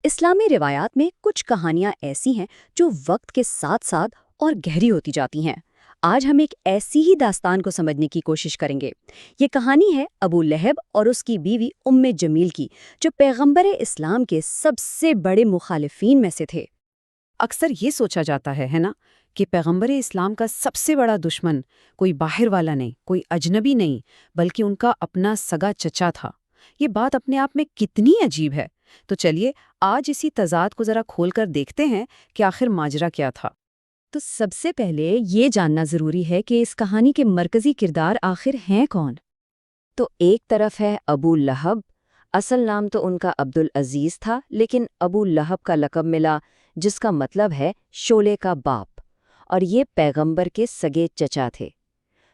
اسلامی روایات میں کچھ کہانیاں ایسی ہیں جو وقت کے ساتھ ساتھ اور گہری ہوتی جاتی ہیں۔ آج ہم ایک ایسی ہی داستان کو سمجھنے کی کوشش کریں گے۔ یہ کہانی ہے ابو لہب اور اس کی بیوی جمیل کی، جو پیغمبر اسلام کے سب سے بڑے مخالفین میں سے تھے۔ اکثر یہ سوچا جاتا ہے نا کہ پیغمبر اسلام کا سب سے بڑا دشمن کوئی باہر والا نہیں، کوئی اجنبی نہیں، بلکہ ان کا اپنا سگا چچا تھا۔ یہ بات اپنے آپ میں کتنی عجیب ہے۔ تو چلیے آج اسی تضاد کو ذرا کھول کر دیکھتے ہیں کہ آخر ماجرا کیا تھا۔ تو سب سے پہلے یہ جاننا ضروری ہے کہ اس کہانی کے مرکزی کردار آخر ہیں کون؟ تو ایک طرف ہے ابو لہب۔ اصل نام تو ان کا عبدالعزیز تھا، لیکن ابو لہب کا لقب ملا، جس کا مطلب ہے شعلے کا باپ، اور یہ پیغمبر کے سگے چچا تھے۔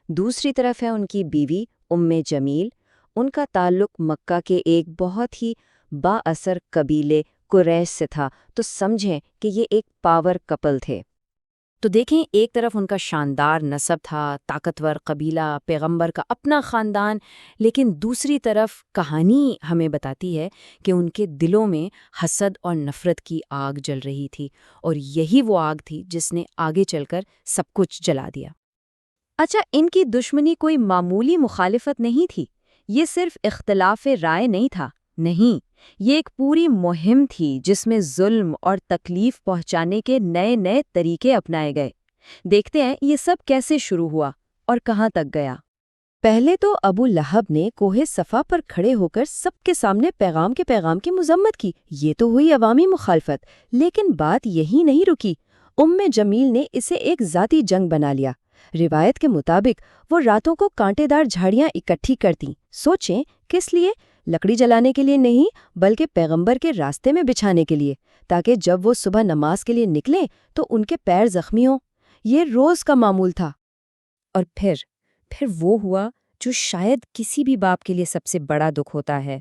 دوسری طرف ہے ان کی بیوی جمیل۔ ان کا تعلق مکہ کے ایک بہت ہی با اثر قبیلے قریش سے تھا، تو سمجھیں کہ یہ ایک پاور کپل تھے۔ تو دیکھیں، ایک طرف ان کا شاندار نسب تھا، طاقتور قبیلہ، پیغمبر کا اپنا خاندان، لیکن دوسری طرف کہانی ہمیں بتاتی ہے کہ ان کے دلوں میں حسد اور نفرت کی آگ جل رہی تھی، اور یہی وہ آگ تھی جس نے آگے چل کر سب کچھ جلا دیا۔ اچھا، ان کی دشمنی کوئی معمولی مخالفت نہیں تھی، یہ صرف اختلاف رائے نہیں تھا، نہیں، یہ ایک پوری مہم تھی جس میں ظلم اور تکلیف پہنچانے کے نئے نئے طریقے اپنائے گئے۔ دیکھتے ہیں یہ سب کیسے شروع ہوا اور کہاں تک گیا۔ پہلے تو ابو لہب نے کوہ صفا پر کھڑے ہو کر سب کے سامنے پیغام کی مذمت کی۔ یہ تو ہوئی عوامی مخالفت، لیکن بات یہی نہیں رکی۔ جمیل نے اسے ایک ذاتی جنگ بنا لیا۔ روایت کے مطابق وہ راتوں کو کانٹے دار جھاڑیاں اکٹھی کرتی۔ سوچیں، کس لیے؟ لکڑی جلانے کے لیے نہیں، بلکہ پیغمبر کے راستے میں بچھانے کے لیے، تاکہ جب وہ صبح نماز کے لیے نکلیں تو ان کے پیر زخمی ہوں۔ یہ روز کا معمول تھا۔ اور پھر وہ ہوا جو شاید کسی بھی باپ کے لیے سب سے بڑا دکھ ہوتا ہے۔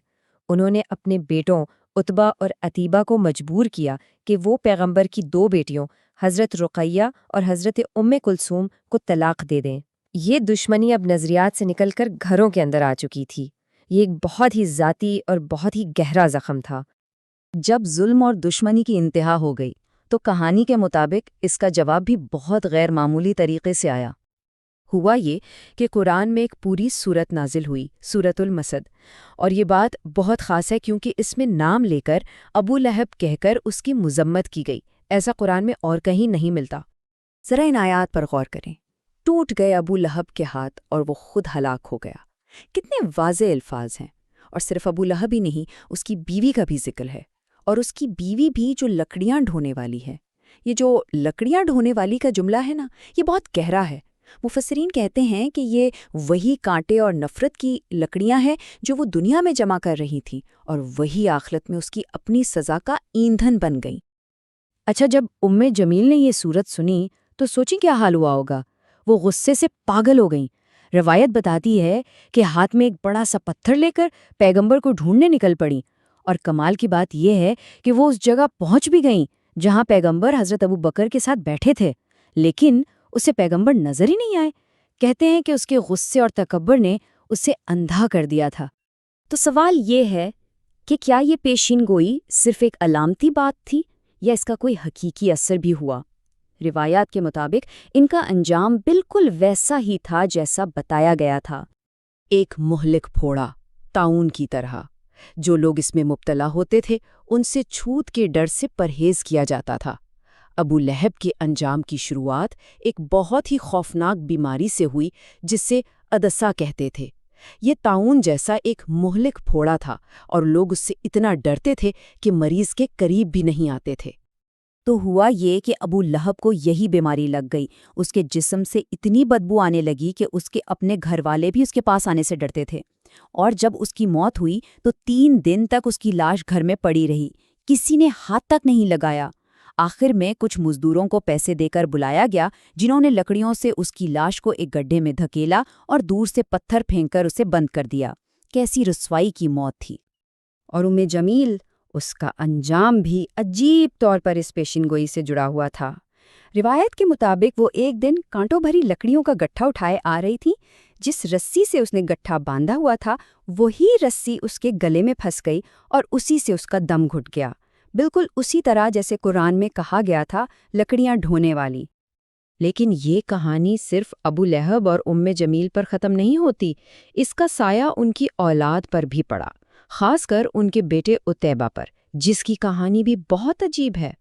انہوں نے اپنے بیٹوں عتبہ اور عتیبہ کو مجبور کیا کہ وہ پیغمبر کی 2 بیٹیوں حضرت رقیہ اور حضرت کلثوم کو طلاق دے دیں۔ یہ دشمنی اب نظریات سے نکل کر گھروں کے اندر آ چکی تھی۔ یہ ایک بہت ہی ذاتی اور بہت ہی گہرا زخم تھا۔ جب ظلم اور دشمنی کی انتہا ہو گئی تو کہانی کے مطابق اس کا جواب بھی بہت غیر معمولی طریقے سے آیا۔ ہوا یہ کہ قرآن میں ایک پوری سورت نازل ہوئی، سورت المسد، اور یہ بات بہت خاص ہے کیونکہ اس میں نام لے کر ابو لہب کہہ کر اس کی مذمت کی گئی۔ ایسا قرآن میں اور کہیں نہیں ملتا۔ ذرا ان آیات پر غور کریں۔ ٹوٹ گئے ابو لہب کے ہاتھ اور وہ خود ہلاک ہو گیا۔ کتنے واضح الفاظ ہیں، اور صرف ابو لہب ہی نہیں، اس کی بیوی کا بھی ذکر ہے، اور اس کی بیوی بھی جو لکڑیاں ڈھونے والی ہے۔ یہ جو لکڑیاں ڈھونے والی کا جملہ ہے نا، یہ بہت گہرا ہے۔ مفسرین کہتے ہیں کہ یہ وہی کانٹے اور نفرت کی لکڑیاں ہیں جو وہ دنیا میں جمع کر رہی تھیں، اور وہی آخرت میں اس کی اپنی سزا کا ایندھن بن گئیں۔ اچھا، جب جمیل نے یہ صورت سنی تو سوچیں کیا حال ہوا ہوگا۔ وہ غصے سے پاگل ہو گئیں۔ روایت بتاتی ہے کہ ہاتھ میں ایک بڑا سا پتھر لے کر پیغمبر کو ڈھونڈنے نکل پڑیں، اور کمال کی بات یہ ہے کہ وہ اس جگہ پہنچ بھی گئیں جہاں پیغمبر حضرت ابو بکر کے ساتھ بیٹھے تھے، لیکن اسے پیغمبر نظر ہی نہیں آئے۔ کہتے ہیں کہ اس کے غصے اور تکبر نے اسے اندھا کر دیا تھا۔ تو سوال یہ ہے کہ کیا یہ پیشین گوئی صرف ایک علامتی بات تھی، یا اس کا کوئی حقیقی اثر بھی ہوا؟ روایات کے مطابق ان کا انجام بالکل ویسا ہی تھا جیسا بتایا گیا تھا، ایک مہلک پھوڑا، طاعون کی طرح۔ جو لوگ اس میں مبتلا ہوتے تھے ان سے چھوت کے ڈر سے پرہیز کیا جاتا تھا۔ ابو لہب کے انجام کی شروعات ایک بہت ہی خوفناک بیماری سے ہوئی جس سے عدسہ کہتے تھے۔ یہ طاعون جیسا ایک مہلک پھوڑا تھا، اور لوگ اس سے اتنا ڈرتے تھے کہ مریض کے قریب بھی نہیں آتے تھے۔ تو ہوا یہ کہ ابو لہب کو یہی بیماری لگ گئی۔ اس کے جسم سے اتنی بدبو آنے لگی کہ اس کے اپنے گھر والے بھی اس کے پاس آنے سے ڈرتے تھے، اور جب اس کی موت ہوئی تو 3 دن تک اس کی لاش گھر میں پڑی رہی، کسی نے ہاتھ تک نہیں لگایا۔ آخر میں کچھ مزدوروں کو پیسے دے کر بلایا گیا، جنہوں نے لکڑیوں سے اس کی لاش کو ایک گڈھے میں دھکیلا اور دور سے پتھر پھینک کر اسے بند کر دیا۔ کیسی رسوائی کی موت تھی! اور جمیل، اس کا انجام بھی عجیب طور پر اس پیشین گوئی سے جڑا ہوا تھا۔ روایت کے مطابق وہ ایک دن کانٹوں بھری لکڑیوں کا گٹھا اٹھائے آ رہی تھی۔ جس رسی سے اس نے گٹھا باندھا ہوا تھا وہی رسی اس کے گلے میں پھنس گئی اور اسی سے اس کا دم گھٹ گیا۔ بالکل اسی طرح جیسے قرآن میں کہا گیا تھا، لکڑیاں ڈھونے والی۔ لیکن یہ کہانی صرف ابو لہب اور جمیل پر ختم نہیں ہوتی، اس کا سایہ ان کی اولاد پر بھی پڑا، خاص کر ان کے بیٹے عتیبہ پر، جس کی کہانی بھی بہت عجیب ہے۔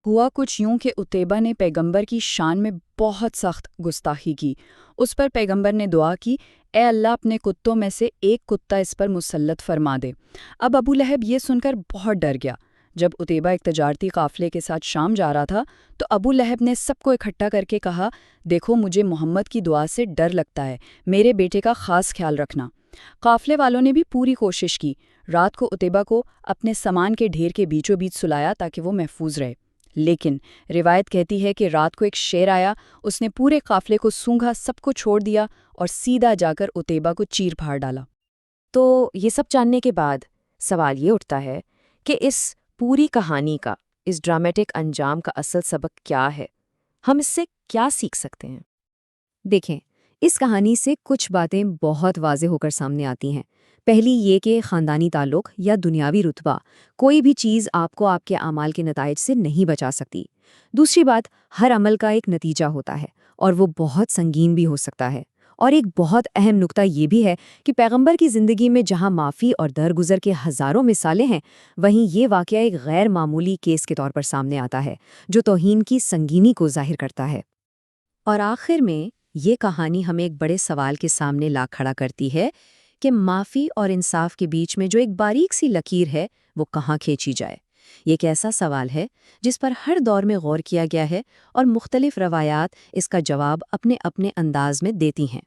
ہوا کچھ یوں کہ عتیبہ نے پیغمبر کی شان میں بہت سخت گستاخی کی۔ اس پر پیغمبر نے دعا کی، اے اللہ اپنے کتوں میں سے ایک کتا اس پر مسلط فرما دے۔ اب ابو لہب یہ سن کر بہت ڈر گیا۔ جب عتیبہ ایک تجارتی قافلے کے ساتھ شام جا رہا تھا تو ابو لہب نے سب کو اکٹھا کر کے کہا، دیکھو مجھے محمد کی دعا سے ڈر لگتا ہے، میرے بیٹے کا خاص خیال رکھنا۔ قافلے والوں نے بھی پوری کوشش کی۔ رات کو عتیبہ کو اپنے سامان کے ڈھیر کے بیچوں بیچ سلایا تاکہ وہ محفوظ رہے، لیکن روایت کہتی ہے کہ رات کو ایک شیر آیا، اس نے پورے قافلے کو سونگھا، سب کو چھوڑ دیا اور سیدھا جا کر عتیبہ کو چیر پھاڑ ڈالا۔ تو یہ سب جاننے کے بعد سوال یہ اٹھتا ہے کہ اس پوری کہانی کا، اس ڈرامیٹک انجام کا اصل سبق کیا ہے؟ ہم اس سے کیا سیکھ سکتے ہیں؟ دیکھیں، اس کہانی سے کچھ باتیں بہت واضح ہو کر سامنے آتی ہیں۔ پہلی یہ کہ خاندانی تعلق یا دنیاوی رتبہ کوئی بھی چیز آپ کو آپ کے اعمال کے نتائج سے نہیں بچا سکتی۔ دوسری بات، ہر عمل کا ایک نتیجہ ہوتا ہے اور وہ بہت سنگین بھی ہو سکتا ہے۔ اور ایک بہت اہم نکتہ یہ بھی ہے کہ پیغمبر کی زندگی میں جہاں معافی اور درگزر کے ہزاروں مثالیں ہیں، وہیں یہ واقعہ ایک غیر معمولی کیس کے طور پر سامنے آتا ہے جو توہین کی سنگینی کو ظاہر کرتا ہے۔ اور آخر میں یہ کہانی ہمیں ایک بڑے سوال کے سامنے لا کھڑا کرتی ہے کہ معافی اور انصاف کے بیچ میں جو ایک باریک سی لکیر ہے وہ کہاں کھینچی جائے۔ یہ ایک ایسا سوال ہے جس پر ہر دور میں غور کیا گیا ہے اور مختلف روایات اس کا جواب اپنے اپنے انداز میں دیتی ہیں۔